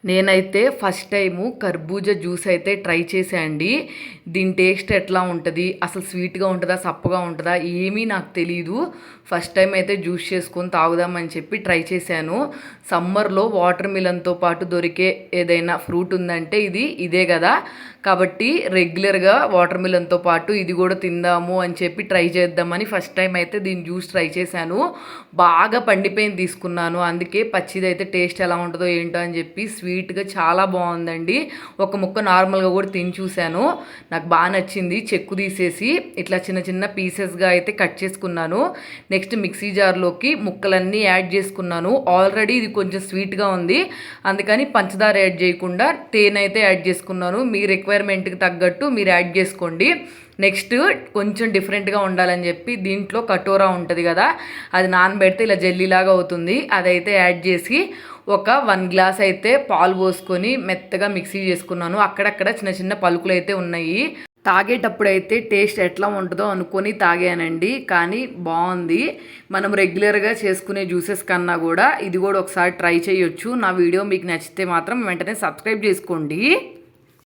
నేనైతే first time కర్బూజా juice అయితే ట్రై చేశా అండి. దీని టేస్ట్ ఎట్లా ఉంటది? అసలు స్వీట్‌గా ఉంటదా? సప్పగా ఉంటదా? ఏమీ నాకు తెలీదు. ఫస్ట్ టైం అయితే జ్యూస్ చేసుకొని తాగుదామని చెప్పి ట్రై చేశాను. సమ్మర్‌లో వాటర్ మిలన్‌తో పాటు దొరికే ఏదైనా ఫ్రూట్ ఉందంటే ఇదే గదా! కాబట్టి రెగ్యులర్‌గా వాటర్ మిలన్‌తో పాటు ఇది గూడా తిందాము అని చెప్పి ట్రై చేద్దామని ఫస్ట్ టైం అయితే దీని జ్యూస్ ట్రై చేశాను. బాగా పండిపోయింది తీసుకున్నాను. అందుకే పచ్చిదైతే టేస్ట్ ఎలా ఉంటదో ఏంటో అని చెప్పి స్వీట్‌గా చాలా బావుందండి. ఒక ముక్క నార్మల్‌గా కూడా తిని చూశాను. నాకు బా నచ్చింది. చెక్కు తీసేసి ఇట్లా చిన్న చిన్న పీసెస్‌గా అయితే కట్ చేసుకున్నాను. నెక్స్ట్ మిక్సీ జార్‌లోకి ముక్కలన్నీ యాడ్ చేసుకున్నాను. ఆల్రెడీ ఇది కొంచెం స్వీట్‌గా ఉంది. అందుకని పంచదార యాడ్ చేయకుండా తేనె అయితే యాడ్ చేసుకున్నాను. మీ రిక్వైర్మెంట్‌కి తగ్గట్టు మీరు యాడ్ చేసుకోండి. నెక్స్ట్ కొంచెం డిఫరెంట్గా ఉండాలని చెప్పి దీంట్లో కటోరా ఉంటుంది కదా, అది నానబెడితే ఇలా జెల్లీలాగా అవుతుంది. అదైతే యాడ్ చేసి ఒక 1 గ్లాస్ అయితే పాలు పోసుకొని మెత్తగా మిక్సీ చేసుకున్నాను. అక్కడక్కడ చిన్న చిన్న పలుకులు అయితే ఉన్నాయి. తాగేటప్పుడు అయితే టేస్ట్ ఎట్లా ఉంటుందో అనుకొని తాగానండి, కానీ బాగుంది. మనం రెగ్యులర్గా చేసుకునే జ్యూసెస్ కన్నా కూడా ఇది కూడా ఒకసారి ట్రై చేయొచ్చు. నా వీడియో మీకు నచ్చితే మాత్రం వెంటనే సబ్స్క్రైబ్ చేసుకోండి.